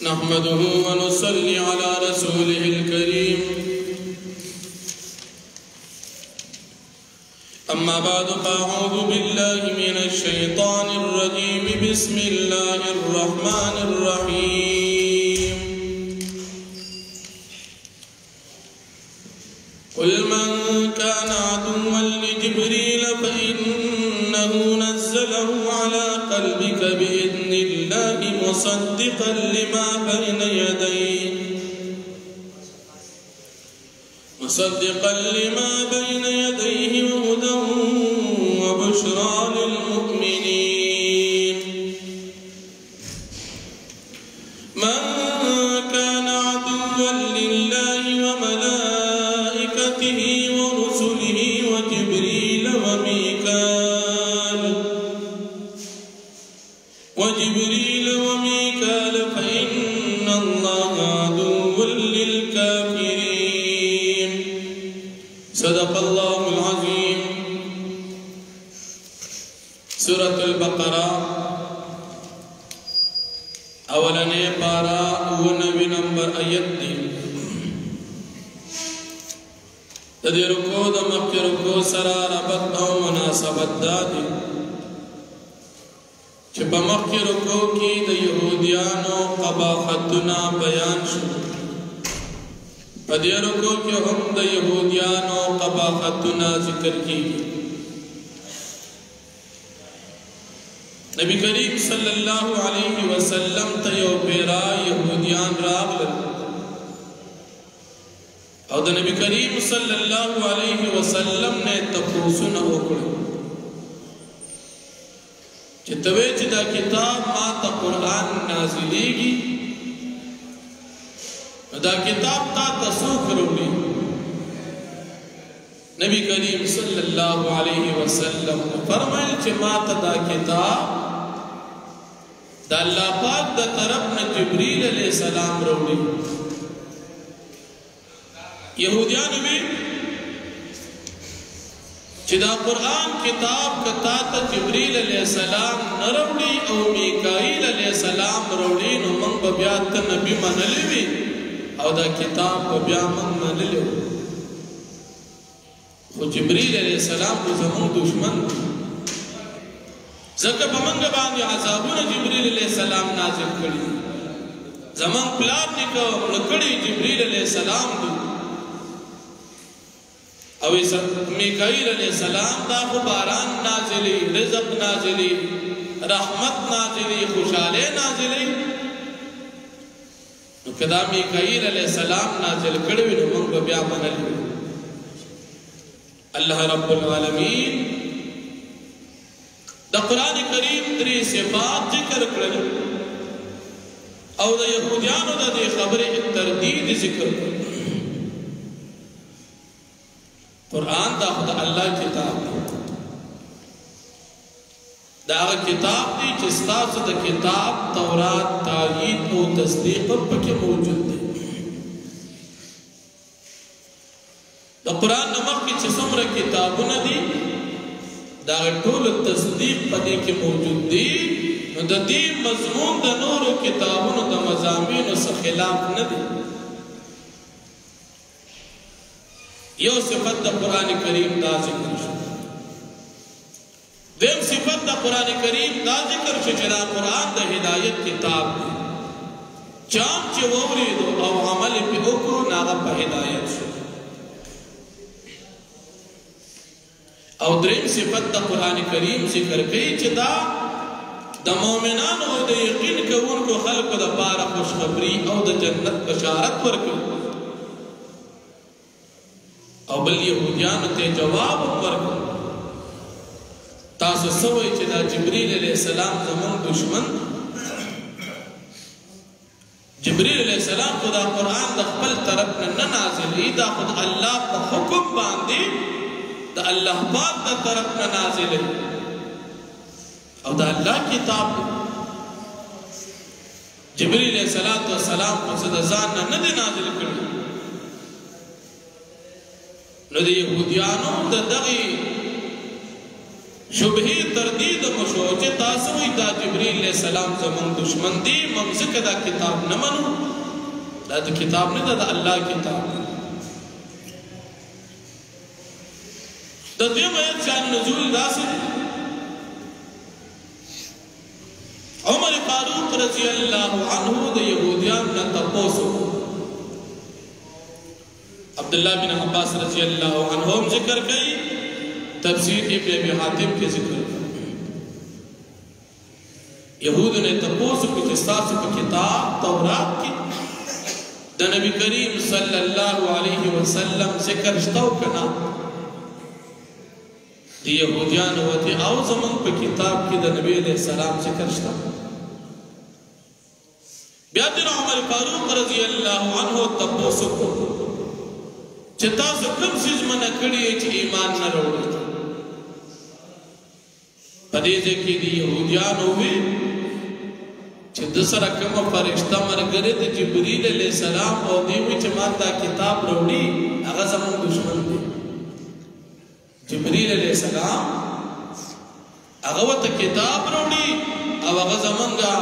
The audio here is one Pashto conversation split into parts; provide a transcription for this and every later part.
نحمده ونصلي على رسوله الكريم أما بعد فأعوذ بالله من الشيطان الرجيم بسم الله الرحمن الرحيم قل من كان عدوا لجبريل فإنه نزله على قلبك بإذن الله مصدقا لما بين يديه وهدى وبشرى للمؤمنين من كان عدوا لله وملائكته ورسله وجبريل وميكال فإن الله عدو للكافرين صدق الله العظيم. سورة البقرة اولنے پارا 99 نمبر آیت دی. تدی رکو دا مکی رکو سرا ربط او مناسبت دا دی چه پا مکی رکو کی دا یہودیانو قباحتنا بیان شو. پا دی رکو کی ہم دا یہودیانو قباحتنا ذکر کی. نبی کریم صلی اللہ علیہ وسلم تیو پیرا یہودیان راغلن او دا نبی کریم صلی اللہ علیہ وسلم نے تپوسن اکڑا چتوے چدا کتاب ماتا قرآن نازلی گی دا کتاب تا تسوک رولی. نبی کریم صلی اللہ علیہ وسلم فرمائل چه ماتا دا کتاب دا اللہ پاک دا طرفنا جبریل علیہ السلام رولی. یہودیان بھی چدا قرآن کتاب کتا تا جبریل علیہ السلام نرولی او میکائیل علیہ السلام رولی نو من ببیات نبی منلوی او دا کتاب ببیا من منلو. خو جبریل علیہ السلام کو زمان دشمن زکر پا منگ باندی عذابون جبریل علیہ السلام نازل کری. زمان پلار نکو لکڑی جبریل علیہ السلام دو او میکائیل علیہ السلام دا باران نازلی، رزق نازلی، رحمت نازلی، خوشحالے نازلی. نو کدا میکائیل علیہ السلام نازل کروی نو منگ بیا منلی. اللہ رب العالمین دا قرآن کریم 3 صفات ذکر کرنے او دا یہودیانو دا دی خبر تردید ذکر کرنے. قرآن دا خدا اللہ کتاب دی دا اگر کتاب دی چستاس دا کتاب تورات تاغید و تصدیق پکی موجود دی. دا قرآن نمک کی چسمر کتابون دی دا اگر طول تصدیق پدی کی موجود دی دا دی مضمون دا نور کتابون دا مضامین سے خلاف ندی. یو صفت دا قرآن کریم دا ذکر شو. دیم صفت دا قرآن کریم دا ذکر شو چرا قرآن دا ہدایت کتاب دی چام چی ووری دو او عمل پی اکرو ناغا پا ہدایت شو. او دریم صفت دا قرآن کریم ذکر کئی چی دا مومنان او دا یقین کون کو خلق دا پارا خوشخبری او دا جنت بشارت ورکو او بل یہودیان تے جواب ورکو. تاسو سوئی چی دا جبریل علیہ السلام زمان دشمن. جبریل علیہ السلام خدا قرآن دا خپل طرف ننازلی دا خود اللہ پا حکم باندی دا اللہ پاک دا طرف ننازلی او دا اللہ کتاب. جبریل علیہ السلام کو صدا زان ندی نازل کرد. نو دا یہودیانو دا دغی شبهی تردید مشو چې تاسو وی دا جبرئیل علیہ السلام زمون دشمن دی ممزک دا کتاب نه منو دا کتاب نه دا الله کتاب د دې آیت شان نزول داسې عمر فاروق رضی الله عنه د يهوديان نه تاسو عبد الله بن عباس رضی الله عنهم ذکر کړي تفسیر ابن ابي حاتم کے ذکر یہود نے تپوس کو تاسو په کتاب تورات کې د نبی کریم صلی الله علیه وسلم ذکر شتو کنا دی یهودیان وته او زمون په کتاب کې د نبی علیہ السلام ذکر شتو بیا د عمر فاروق رضی الله عنه تپوس کو چې تاسو کوم څه منع کړی چې ایمان نه وروړي پدې کې دی يهوديان وې چې د سره کوم فرشتہ مرګره د جبرئیل علیہ السلام او دی چې ما دا کتاب وروړي هغه زموږ دشمن دی جبرئیل علیہ السلام هغه ته کتاب وروړي او هغه زمونږه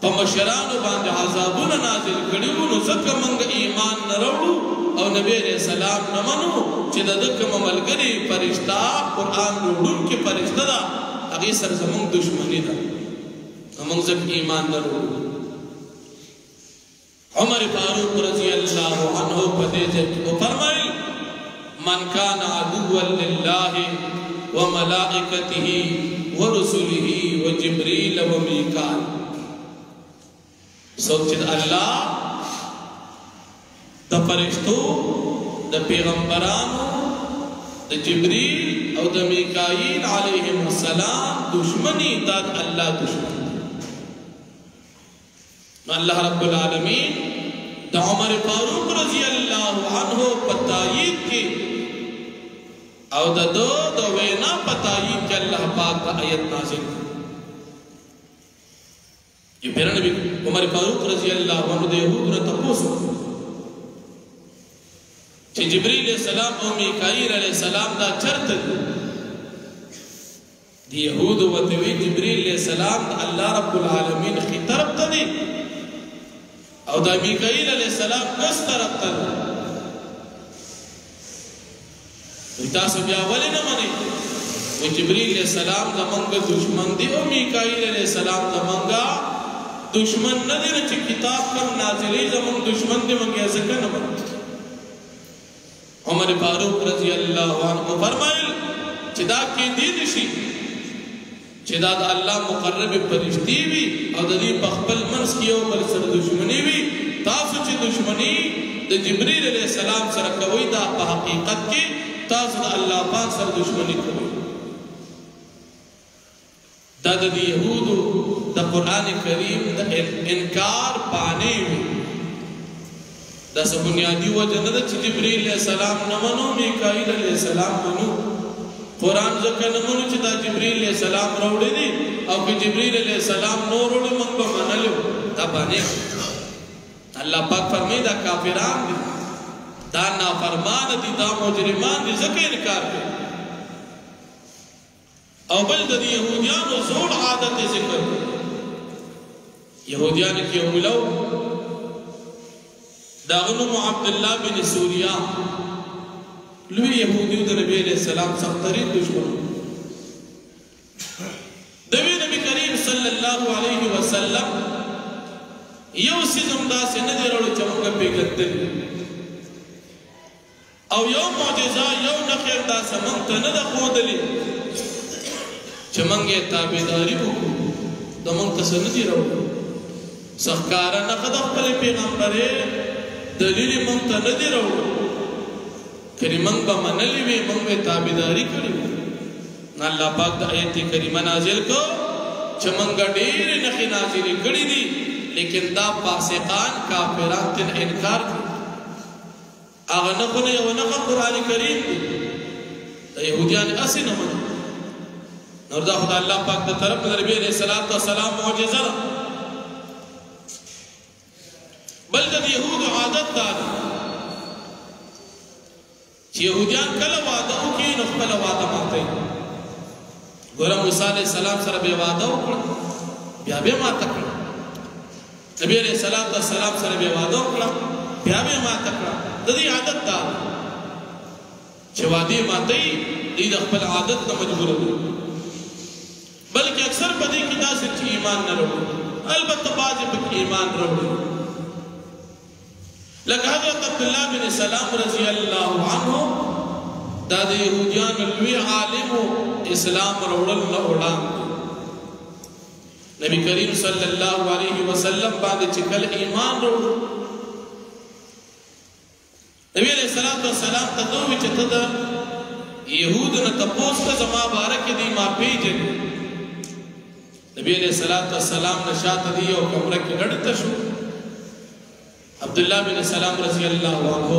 په مشرانو باندې عذابونه نازل کړي نو ځکه موږ ایمان نه وروړو او نبی علیہ السلام نمانو چې د کوم ملګری فرشتہ قرآن وروړون کې فرشتہ دا هغه سره زموږ دشمنی ده موږ ځکه ایمان نه وروړو عمر فاروق رضی الله عنه په دې کې فرمایي من کان عدوا لله وملائکته ورسله وجبريل وميكال سوچ الله د فرشتو د پیغمبرانو د جبريل او د میکائیل علیهم السلام دشمنی دا الله دشمن الله رب العالمین د عمر فاروق رضی الله عنه پتایید کی او د وینا پتایید کی الله پاک کا آیت نازل یہ پیرا نبی عمر فاروق رضی اللہ عنہ دے یہود نے تپوسو کہ جبریل علیہ السلام او میکائیل علیہ السلام دا چرت دی یہود وتوی جبریل علیہ السلام دا اللہ رب العالمین خی طرف تا دی او دا میکائیل علیہ السلام کس طرف تا دی تاسو بیا ولی نمانی و جبریل علیہ السلام دا منگا دشمن دی او میکائیل علیہ السلام دا منگا دشمن نہ دی رچی کتاب کم نازلی زمان دشمن دی منگی ازکا نمان عمر فاروق رضی اللہ عنہ فرمائل چدا کی دین شی چدا دا اللہ مقرب پرشتی بھی او دا دی بخبل منس کیو بل سر دشمنی بھی تاسو چی دشمنی دا جبریل علیہ السلام سر کوئی دا پا حقیقت کی تاسو دا اللہ پاک سر دشمنی کوئی دا دی یہودو دا قرآن کریم دا انکار پانے ہوئی دا سا بنیادی وجہ ندا چی جبریل علیہ السلام نمانو میکائیل علیہ السلام منو قرآن ذکر نمانو چی دا جبریل علیہ السلام روڑی دی او کہ جبریل علیہ السلام نو روڑی منگ با منلو دا بانے اللہ پاک فرمی دا کافران دی دا نافرمان دی دا مجرمان دی ذکر انکار دی او بل دا دی یہودیان و زور عادت ذکر یہودیان کی امولو دا غنم عبداللہ بن سوریا لوی یہودیو دا نبی علیہ السلام سخترین دشمن دوی نبی کریم صلی اللہ علیہ وسلم یو سیزم دا سے ندی روڑ چمکا پیگندن او یو معجزہ یو نخیر دا سمنگتا ندہ خودلی چمنگے تابداری بکو دا منگتا سندی روڑ سخکارا نقدق پلی پیغمبرے دلیل منگتا ندی روڑ کری منگ با منلیوی منگ بے تابداری کریو اللہ پاک دا آیتی کریمہ نازل کو چمنگا دیر نخی نازلی کری دی لیکن دا فاسقان کافران تن انکار کی آغا نخونے و نخا قرآن کریم دی دا یہودیان اسی نمانا نور دا خدا اللہ پاک دا طرف نبی علیہ السلام معجزہ بل دا یہود عادت دانا چی یہودیان کل وعدہ کی نخبل وعدہ مانتے ګوره موسی علیه السلام سره بیا واده وکړه بیا به ماته کړه نبی علیه السلام سره بیا واده وکړه بیا به ماته کړه د دې عادت دا چې وعدې ماتوي دوی د خپل عادت نه مجبوره دي بلکې اکثر په دې کې داسې چې ایمان نه راوړي البته بعضې پکې ایمان راوړي لکه حضرت عبدالله بن سلام رضی الله عنه دا د یهودیانو لوی عالم اسلام راوړل نه وړاندې نبی کریم صلی الله علیه وسلم باندې چې کله ایمان راوړ نبی علیہ السلام ته دوی چې ته د یهودو نه تپوس که زما باره کې دی ما پیژنې نبی علیہ السلام نه شاته دی یو کمره کې ډډته شو عبدالله بن سلام رضی الله عنه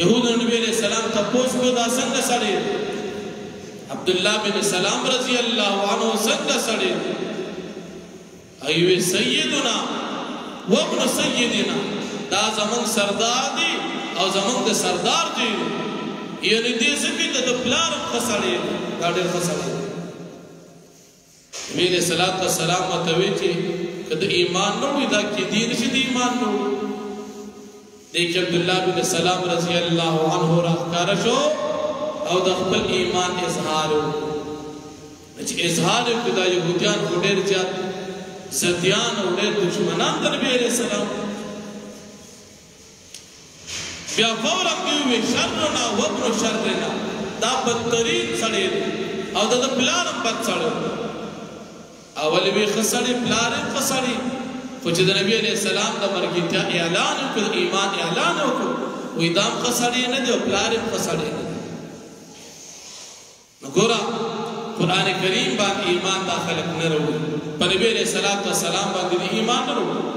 یهودو نبی علیہ السلام تپوس کو دا څنګه سړی عبدالله بن سلام رضی الله عنه څنګه سړی ایوه سیدنا وابن سیدنا دا زمون سردار دی او زمون د سردار دی یعنی دې څخه د پلار خسړې دا ډېر خسړې میرے صلوات و سلام متوي چې کله ایمان نو دا کې دین چې د ایمان نو دیکھ عبدالله بن سلام رضی الله عنه راکار شو او د خپل ایمان اظهار چې اظهار کدا يهوديان ډېر زیات زديان او ډېر دشمنان د نبی عليه السلام بیا فورا کوي شرنا وبر شرنا دا بدترین سړی او د پلانم بد سړی اول وی خسړی پلانم خسړی خو چې د نبی علیہ السلام د مرګ اعلان وکړ ایمان اعلان وکړ وې دام خسړی نه دی پلانم خسړی نه ګورا قران کریم باندې ایمان داخله نه وروړي په نبی علیہ السلام باندې ایمان نه وروړي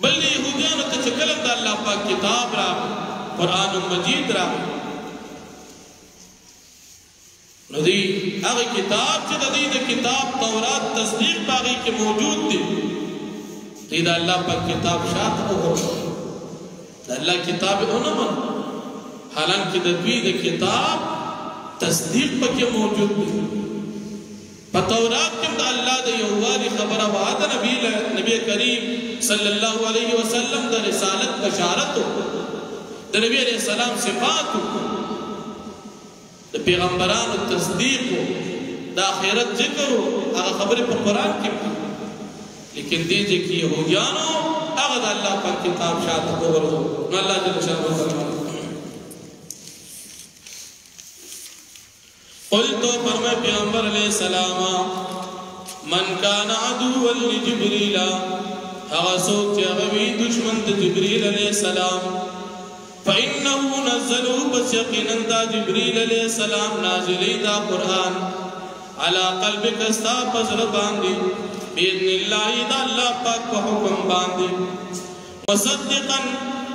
بل يهوديان ته چې کلم د الله پاک کتاب را قران مجید را نو دی هغه کتاب چې د دې کتاب تورات تصدیق باغی کې موجود دی دې د الله پاک کتاب شاته وګورئ د الله کتاب اونمن حالانکه د دې کتاب تصدیق پکې موجود دی په تورات کې د الله د یووالي خبره وعده نبی کریم صلی الله علیه وسلم د رسالت بشارت د نبی علیہ السلام صفات د پیغمبرانو تصدیق د آخرت ذکر هغه خبره په قران کې لیکن دې چې يهوديانو هغه د الله په کتاب شاته وګورو نو الله جل شانه فرمایي قلت فرمائے پیغمبر علیہ السلام من کان عدوا لجبریل اغسوک چاگوی دشمن جبریل علیہ السلام فإنه نزلوا بس یقینا دا جبریل علیہ السلام نازلی دا قرآن على قلبك استا پزر باندی بإذن اللہ دا اللہ پاک کو حکم باندی مصدقا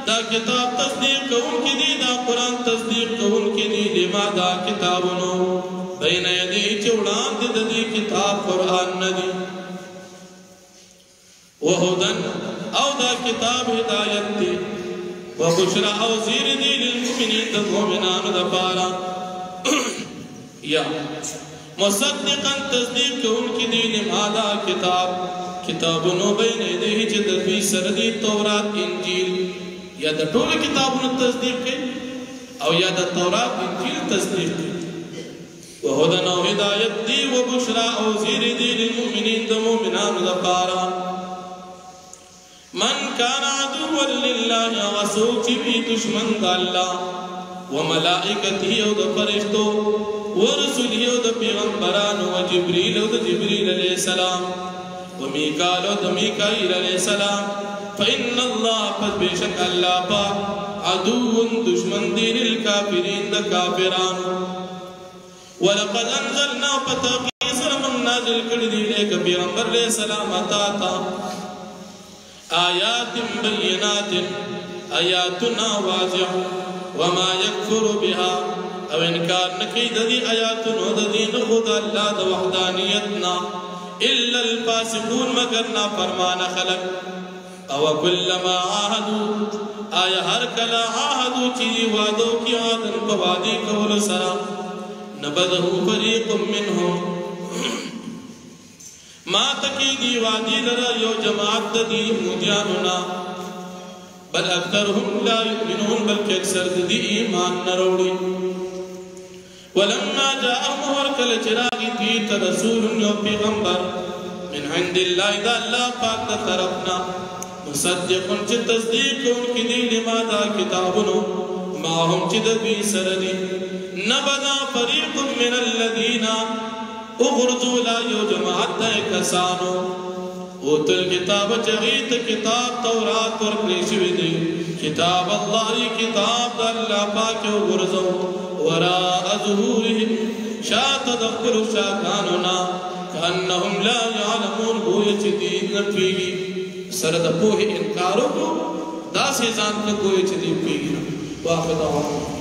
دا کتاب تصدیق کون کی دی دا قرآن تصدیق کون کی دی لما دا کتابنو بین یدی چوڑان دی کتاب قرآن ندی وہدن او دا کتاب ہدایت دی وبشرا او زیر دی للمؤمنین دا مومنان دا پارا یا مصدقا تصدیق کون کی دی لما دا کتابنو بین یدی چدفی سردی تورات انجیل یا د ټول کتابونو تصدیق کوي او یا د تورات انجیل تصدیق کوي وهدى او هدایت دی و بشرا او زیر دی للمؤمنین د مؤمنانو لپاره من کان عدوا لله وسوچ بی دشمن د الله وملائکته او د فرشتو ورسوله او د پیغمبرانو و جبريل او د جبريل علیہ السلام ومیکائیل او د میکائیل علیہ السلام فإن الله قد بشك الله با عدو دشمن دی للكافرین دا کافران ولقد انزلنا فتاقی سرمن نازل کردی لیک پیغمبر علیہ السلام اتاتا آیات بینات آیاتنا واضح وما يكفر بها او انکار نکی دی آیاتنا دی نخد اللہ دا وحدانیتنا الا الفاسقون مگر نا فرمان خلق او كلما عاهدوا آیا هر کلا عاهدوا چی وعدو کی عادن پوادی کول سرا نبذه فريق منهم ما تكيدي وادي لرا يو جماعت دي يهودياننا بل اکثرهم لا يؤمنون بلکہ اکثر دی ایمان نروڑی ولما جاءهم ورکل چراغی تیت رسول یو پیغمبر من عند اللہ دا اللہ پاک دا طرفنا مصدقن چی تصدیق ان کی دی لما دا کتابنو ما هم چی دبی سردی نبدا فریق من الذین اغرزو لا یو جماعت دا کسانو اوتل کتاب چغیت کتاب تورات ورکلیشوی دی کتاب اللہ کتاب دا اللہ پاک اغرزو وراء ظهورهم شاء تدخل شاکاننا کانہم لا یعلمون گویا چی دین نپیگی سرد پوہ انکارو کو دا سے زان کا گویا چی دین پیگی واقع دعوان